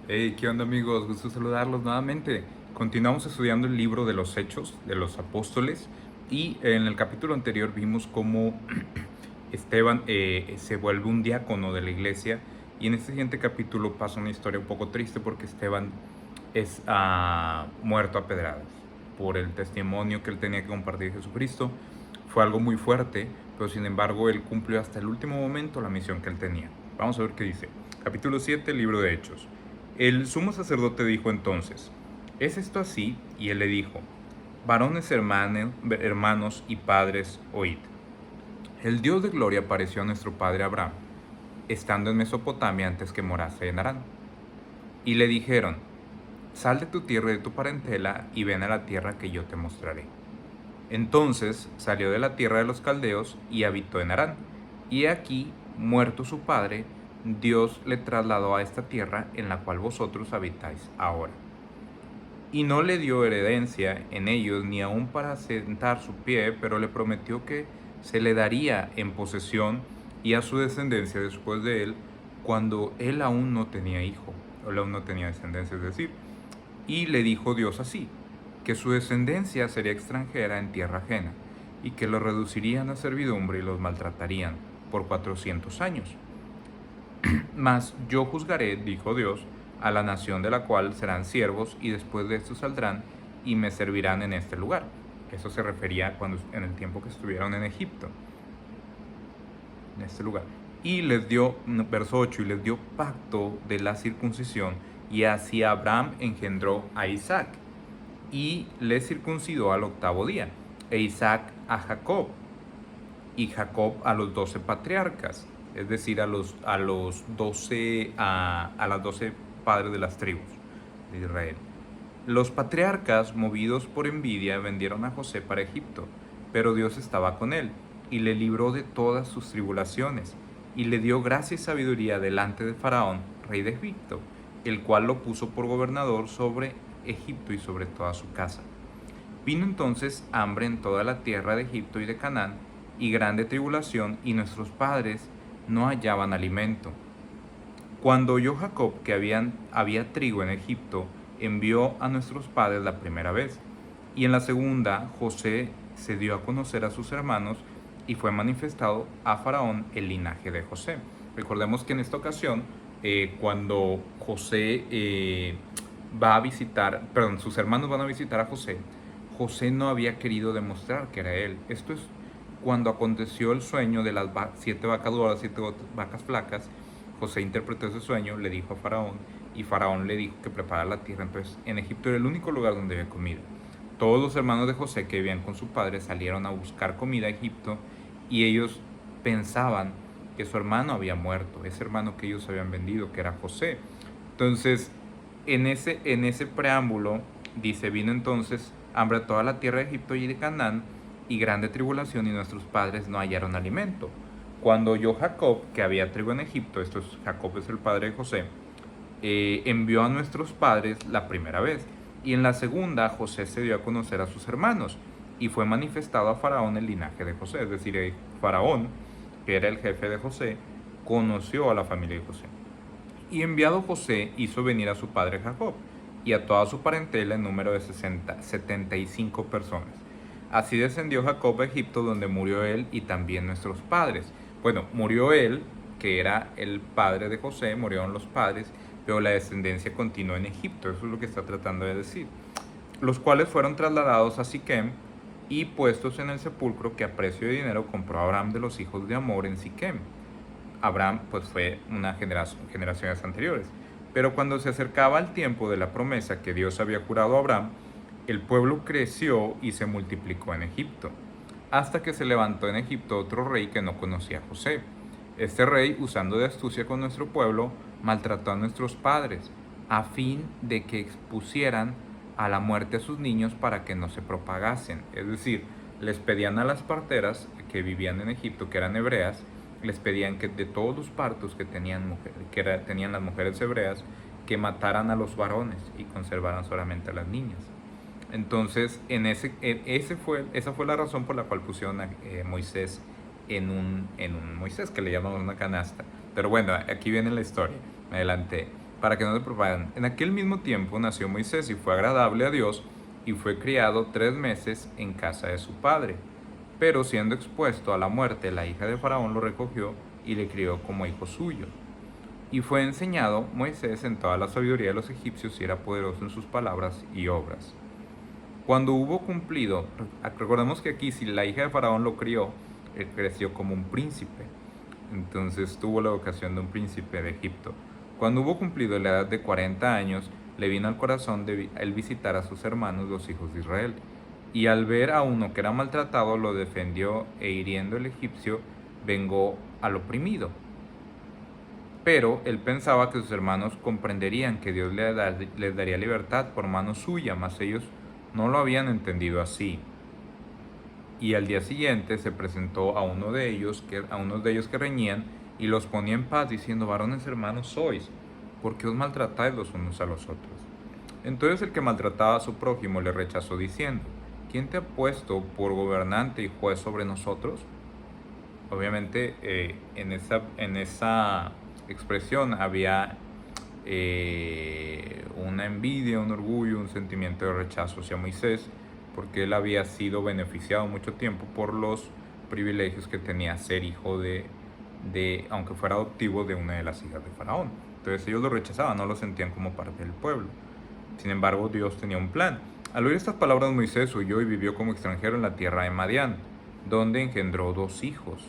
Hey, ¿qué onda amigos? Gusto saludarlos nuevamente. Continuamos estudiando el libro de los Hechos de los Apóstoles y en el capítulo anterior vimos cómo Esteban se vuelve un diácono de la iglesia y en este siguiente capítulo pasa una historia un poco triste porque Esteban es muerto a pedradas por el testimonio que él tenía que compartir de Jesucristo. Fue algo muy fuerte, pero sin embargo él cumplió hasta el último momento la misión que él tenía. Vamos a ver qué dice. Capítulo 7, libro de Hechos. El sumo sacerdote dijo entonces: ¿es esto así? Y él le dijo: varones hermanos y padres, oíd. El Dios de gloria apareció a nuestro padre Abraham, estando en Mesopotamia antes que morase en Harán. Y le dijeron: sal de tu tierra y de tu parentela y ven a la tierra que yo te mostraré. Entonces salió de la tierra de los caldeos y habitó en Harán. Y he aquí, muerto su padre, Dios le trasladó a esta tierra en la cual vosotros habitáis ahora. Y no le dio herencia en ellos ni aun para sentar su pie, pero le prometió que se le daría en posesión y a su descendencia después de él, cuando él aún no tenía hijo, o él aún no tenía descendencia, es decir. Y le dijo Dios así: que su descendencia sería extranjera en tierra ajena, y que los reducirían a servidumbre y los maltratarían por 400 años. Mas yo juzgaré, dijo Dios, a la nación de la cual serán siervos, y después de esto saldrán y me servirán en este lugar. Eso se refería en el tiempo que estuvieron en Egipto, en este lugar. Y les dio, verso 8, y les dio pacto de la circuncisión, y así Abraham engendró a Isaac, y le circuncidó al 8º día, e Isaac a Jacob, y Jacob a los 12 patriarcas, es decir, a las 12 padres de las tribus de Israel. Los patriarcas, movidos por envidia, vendieron a José para Egipto, pero Dios estaba con él, y le libró de todas sus tribulaciones, y le dio gracia y sabiduría delante de Faraón, rey de Egipto, el cual lo puso por gobernador sobre Egipto y sobre toda su casa. Vino entonces hambre en toda la tierra de Egipto y de Canaán, y grande tribulación, y nuestros padres no hallaban alimento. Cuando oyó Jacob que había trigo en Egipto, envió a nuestros padres la primera vez, y en la segunda José se dio a conocer a sus hermanos, y fue manifestado a Faraón el linaje de José. Recordemos que en esta ocasión, cuando José va a visitar, perdón, sus hermanos van a visitar a José, José no había querido demostrar que era él. Esto es cuando aconteció el sueño de las 7 vacas gordas, 7 vacas flacas. José interpretó ese sueño, le dijo a Faraón, y Faraón le dijo que preparara la tierra. Entonces, en Egipto era el único lugar donde había comida. Todos los hermanos de José que vivían con su padre salieron a buscar comida a Egipto, y ellos pensaban que su hermano había muerto, ese hermano que ellos habían vendido, que era José. Entonces, en ese preámbulo dice: vino entonces hambre a toda la tierra de Egipto y de Canaán, y grande tribulación, y nuestros padres no hallaron alimento. Cuando oyó Jacob que había trigo en Egipto, Jacob es el padre de José, envió a nuestros padres la primera vez, y en la segunda José se dio a conocer a sus hermanos, y fue manifestado a Faraón el linaje de José, es decir, Faraón, que era el jefe de José, conoció a la familia de José. Y enviado José hizo venir a su padre Jacob y a toda su parentela en número de 75 personas. Así descendió Jacob a Egipto, donde murió él y también nuestros padres. Bueno, murió él, que era el padre de José, murieron los padres, pero la descendencia continuó en Egipto. Eso es lo que está tratando de decir. Los cuales fueron trasladados a Siquem y puestos en el sepulcro que a precio de dinero compró Abraham de los hijos de Amor en Siquem. Abraham pues fue una generaciones anteriores. Pero cuando se acercaba el tiempo de la promesa que Dios había jurado a Abraham, el pueblo creció y se multiplicó en Egipto, hasta que se levantó en Egipto otro rey que no conocía a José. Este rey, usando de astucia con nuestro pueblo, maltrató a nuestros padres, a fin de que expusieran a la muerte a sus niños para que no se propagasen. Es decir, les pedían a las parteras que vivían en Egipto, que eran hebreas, les pedían que de todos los partos que tenían tenían las mujeres hebreas, que mataran a los varones y conservaran solamente a las niñas. Entonces, esa fue la razón por la cual pusieron a Moisés en un Moisés, que le llaman una canasta. Pero bueno, aquí viene la historia, me adelanté. para que no se propagan. En aquel mismo tiempo nació Moisés y fue agradable a Dios y fue criado 3 meses en casa de su padre. Pero siendo expuesto a la muerte, la hija de Faraón lo recogió y le crió como hijo suyo. Y fue enseñado Moisés en toda la sabiduría de los egipcios y era poderoso en sus palabras y obras. Cuando hubo cumplido, recordemos que aquí si la hija de Faraón lo crió, él creció como un príncipe. Entonces tuvo la vocación de un príncipe de Egipto. Cuando hubo cumplido la edad de 40 años, le vino al corazón de él visitar a sus hermanos, los hijos de Israel. Y al ver a uno que era maltratado, lo defendió e hiriendo el egipcio, vengó al oprimido. Pero él pensaba que sus hermanos comprenderían que Dios les daría libertad por mano suya, mas ellos no lo habían entendido así. Y al día siguiente se presentó a unos de ellos que reñían y los ponía en paz, diciendo: varones hermanos sois, ¿por qué os maltratáis los unos a los otros? Entonces el que maltrataba a su prójimo le rechazó, diciendo: ¿quién te ha puesto por gobernante y juez sobre nosotros? Obviamente en esa expresión había una envidia, un orgullo, un sentimiento de rechazo hacia Moisés, porque él había sido beneficiado mucho tiempo por los privilegios que tenía ser hijo aunque fuera adoptivo, de una de las hijas de Faraón. Entonces ellos lo rechazaban, no lo sentían como parte del pueblo. Sin embargo, Dios tenía un plan. Al oír estas palabras, Moisés huyó y vivió como extranjero en la tierra de Madián, donde engendró 2 hijos.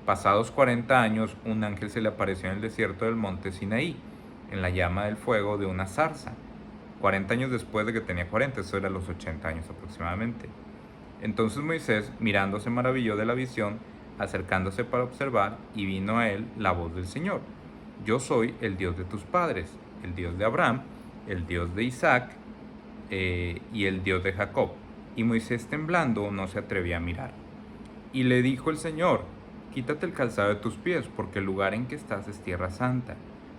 Pasados 40 años, un ángel se le apareció en el desierto del monte Sinaí, en la llama del fuego de una zarza. 40 años después de que tenía 40, eso era los 80 años aproximadamente. Entonces Moisés, mirando, se maravilló de la visión, acercándose para observar, y vino a él la voz del Señor: yo soy el Dios de tus padres, el Dios de Abraham, el Dios de Isaac y el Dios de Jacob. Y Moisés, temblando, no se atrevía a mirar. Y le dijo el Señor: quítate el calzado de tus pies, porque el lugar en que estás es tierra santa.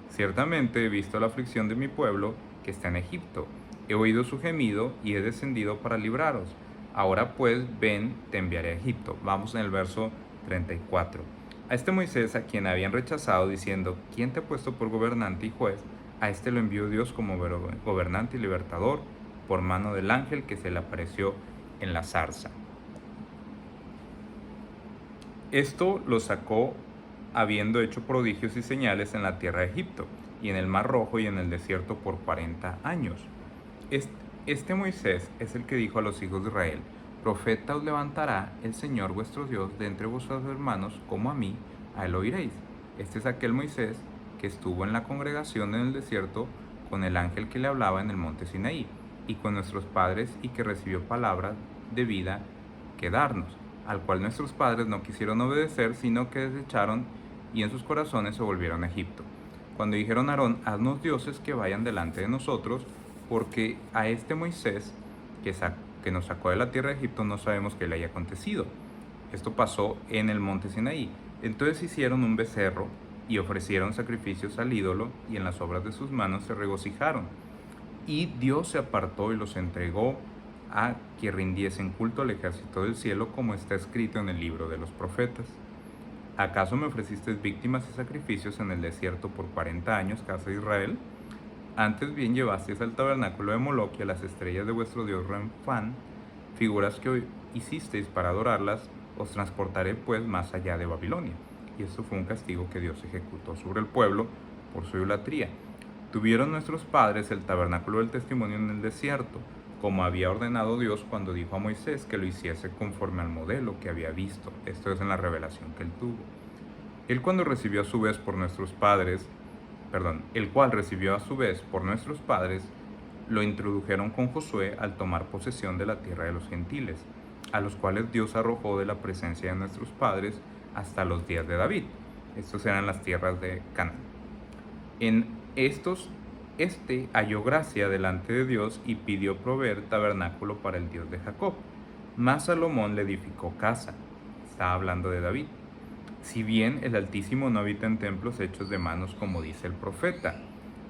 Ciertamente he visto la aflicción de mi pueblo que está en Egipto. He oído su gemido y he descendido para libraros. Ahora pues, ven, te enviaré a Egipto. Vamos en el verso 34. A este Moisés, a quien habían rechazado, diciendo: ¿quién te ha puesto por gobernante y juez? A este lo envió Dios como gobernante y libertador, por mano del ángel que se le apareció en la zarza. Esto lo sacó habiendo hecho prodigios y señales en la tierra de Egipto, y en el Mar Rojo y en el desierto por 40 años. Este Moisés es el que dijo a los hijos de Israel: profeta os levantará el Señor vuestro Dios de entre vuestros hermanos, como a mí, a él oiréis. Este es aquel Moisés que estuvo en la congregación en el desierto con el ángel que le hablaba en el monte Sinaí, y con nuestros padres, y que recibió palabra de vida que darnos, al cual nuestros padres no quisieron obedecer, sino que desecharon, y en sus corazones se volvieron a Egipto. Cuando dijeron a Aarón: haznos dioses que vayan delante de nosotros, porque a este Moisés que nos sacó de la tierra de Egipto no sabemos qué le haya acontecido. Esto pasó en el monte Sinaí. Entonces hicieron un becerro y ofrecieron sacrificios al ídolo, y en las obras de sus manos se regocijaron. Y Dios se apartó y los entregó a que rindiesen culto al ejército del cielo, como está escrito en el libro de los profetas. ¿Acaso me ofrecisteis víctimas y sacrificios en el desierto por 40 años, casa de Israel? Antes bien llevasteis al tabernáculo de Moloc y a las estrellas de vuestro dios Renfán, figuras que hoy hicisteis para adorarlas. Os transportaré pues más allá de Babilonia. Y esto fue un castigo que Dios ejecutó sobre el pueblo por su idolatría. Tuvieron nuestros padres el tabernáculo del testimonio en el desierto, como había ordenado Dios cuando dijo a Moisés que lo hiciese conforme al modelo que había visto. Esto es en la revelación que él tuvo. El cual recibió a su vez por nuestros padres, lo introdujeron con Josué al tomar posesión de la tierra de los gentiles, a los cuales Dios arrojó de la presencia de nuestros padres hasta los días de David. Estos eran las tierras de Canaán. En estos halló gracia delante de Dios y pidió proveer tabernáculo para el Dios de Jacob. Mas Salomón le edificó casa. Está hablando de David. Si bien el Altísimo no habita en templos hechos de manos, como dice el profeta: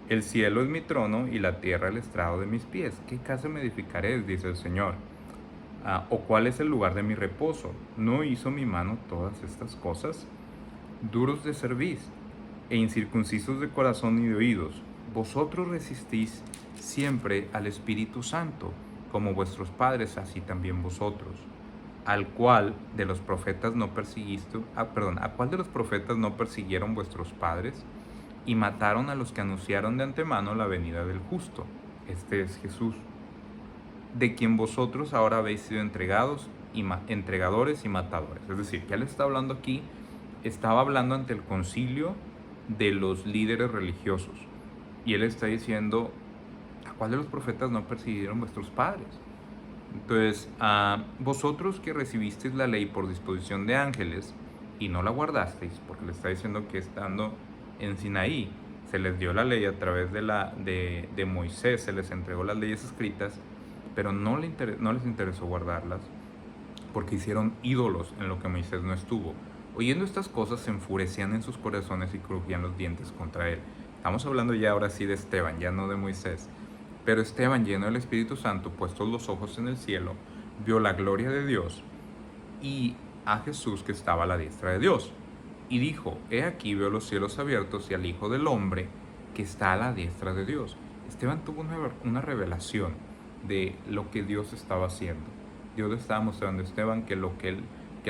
el cielo es mi trono y la tierra el estrado de mis pies. ¿Qué casa me edificaré?, dice el Señor. ¿O cuál es el lugar de mi reposo? ¿No hizo mi mano todas estas cosas? Duros de cerviz e incircuncisos de corazón y de oídos, vosotros resistís siempre al Espíritu Santo, como vuestros padres, así también vosotros. Al cual de los profetas no persiguiste, ¿a cuál de los profetas no persiguieron vuestros padres? Y mataron a los que anunciaron de antemano la venida del justo. Este es Jesús, de quien vosotros ahora habéis sido entregadores y matadores. Es decir, que él está hablando aquí, estaba hablando ante el concilio de los líderes religiosos. Y él está diciendo, ¿a cuál de los profetas no persiguieron vuestros padres? Entonces, vosotros que recibisteis la ley por disposición de ángeles y no la guardasteis, porque le está diciendo que estando en Sinaí se les dio la ley a través de Moisés, se les entregó las leyes escritas, pero no les interesó guardarlas, porque hicieron ídolos en lo que Moisés no estuvo. Oyendo estas cosas se enfurecían en sus corazones y crujían los dientes contra él. Estamos hablando ya ahora sí de Esteban, ya no de Moisés. Pero Esteban, lleno del Espíritu Santo, puestos los ojos en el cielo, vio la gloria de Dios y a Jesús que estaba a la diestra de Dios. Y dijo, he aquí veo los cielos abiertos y al Hijo del Hombre que está a la diestra de Dios. Esteban tuvo una revelación de lo que Dios estaba haciendo. Dios le estaba mostrando a Esteban que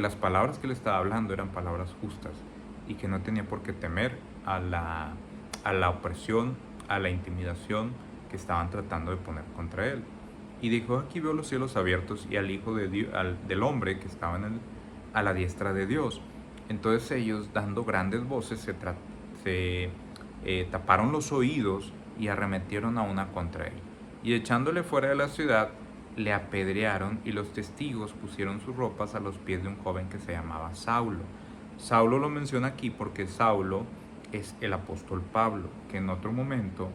las palabras que le estaba hablando eran palabras justas y que no tenía por qué temer a la opresión, a la intimidación que estaban tratando de poner contra él. Y dijo, aquí veo los cielos abiertos y al Hijo del Hombre que estaba a la diestra de Dios. Entonces ellos, dando grandes voces, se taparon los oídos y arremetieron a una contra él. Y echándole fuera de la ciudad, le apedrearon, y los testigos pusieron sus ropas a los pies de un joven que se llamaba Saulo. Saulo lo menciona aquí porque Saulo es el apóstol Pablo, que en otro momento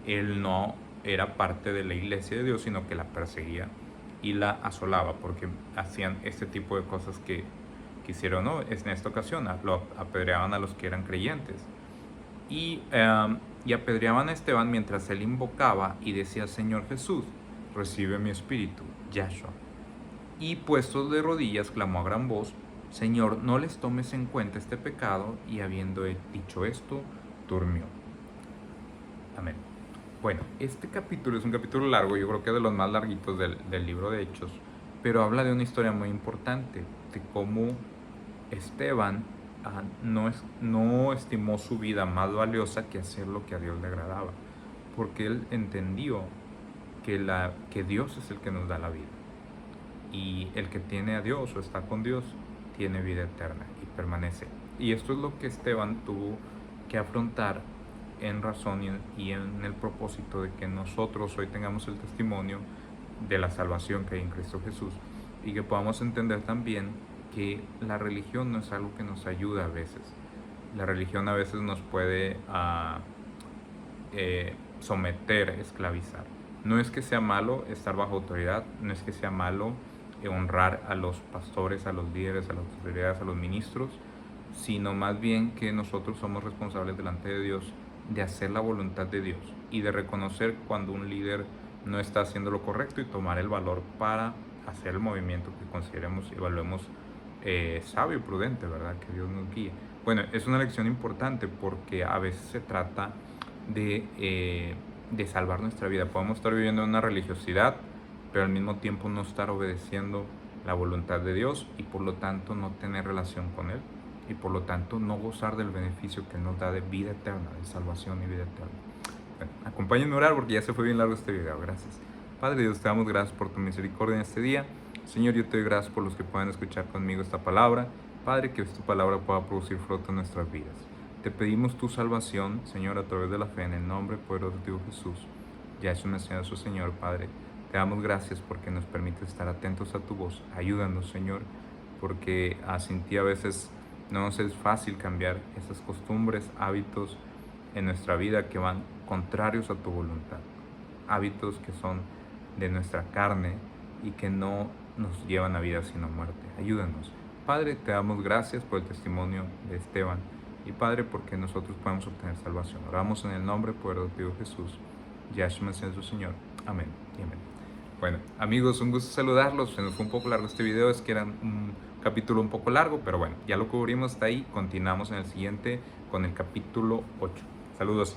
él no era parte de la iglesia de Dios, sino que la perseguía y la asolaba porque hacían este tipo de cosas que hicieron, ¿no? En esta ocasión lo apedreaban a los que eran creyentes y apedreaban a Esteban mientras él invocaba y decía, Señor Jesús, recibe mi espíritu, Yahshua. Y puestos de rodillas clamó a gran voz, Señor, no les tomes en cuenta este pecado, y habiendo dicho esto, durmió. Amén. Bueno, este capítulo es un capítulo largo, yo creo que es de los más larguitos del libro de Hechos, pero habla de una historia muy importante, de cómo Esteban no estimó su vida más valiosa que hacer lo que a Dios le agradaba, porque él entendió que Dios es el que nos da la vida, y el que tiene a Dios o está con Dios tiene vida eterna y permanece. Y esto es lo que Esteban tuvo que afrontar en razón y en el propósito de que nosotros hoy tengamos el testimonio de la salvación que hay en Cristo Jesús, y que podamos entender también que la religión no es algo que nos ayuda a veces. La religión a veces nos puede someter, esclavizar. No es que sea malo estar bajo autoridad, no es que sea malo honrar a los pastores, a los líderes, a las autoridades, a los ministros, sino más bien que nosotros somos responsables delante de Dios de hacer la voluntad de Dios y de reconocer cuando un líder no está haciendo lo correcto y tomar el valor para hacer el movimiento que consideremos y evaluemos sabio y prudente, ¿verdad? Que Dios nos guíe. Bueno, es una lección importante porque a veces se trata de salvar nuestra vida. Podemos estar viviendo en una religiosidad, pero al mismo tiempo no estar obedeciendo la voluntad de Dios y por lo tanto no tener relación con Él y por lo tanto no gozar del beneficio que nos da de vida eterna, de salvación y vida eterna. Bueno, acompáñenme a orar porque ya se fue bien largo este video. Gracias. Padre Dios, te damos gracias por tu misericordia en este día. Señor, yo te doy gracias por los que puedan escuchar conmigo esta palabra. Padre, que esta palabra pueda producir fruto en nuestras vidas. Te pedimos tu salvación, Señor, a través de la fe en el nombre poderoso de Dios Jesús. Yahshua Mesías, su Señor, Padre. Te damos gracias porque nos permites estar atentos a tu voz. Ayúdanos, Señor, porque sin ti a veces no nos es fácil cambiar esas costumbres, hábitos en nuestra vida que van contrarios a tu voluntad. Hábitos que son de nuestra carne y que no nos llevan a vida sino muerte. Ayúdanos. Padre, te damos gracias por el testimonio de Esteban. Y Padre, porque nosotros podemos obtener salvación. Oramos en el nombre poderoso de Jesús. Yahshua Mesías, su Señor. Amén y amén. Bueno, amigos, un gusto saludarlos. Se nos fue un poco largo este video, es que era un capítulo un poco largo, pero bueno, ya lo cubrimos hasta ahí. Continuamos en el siguiente con el capítulo 8. Saludos.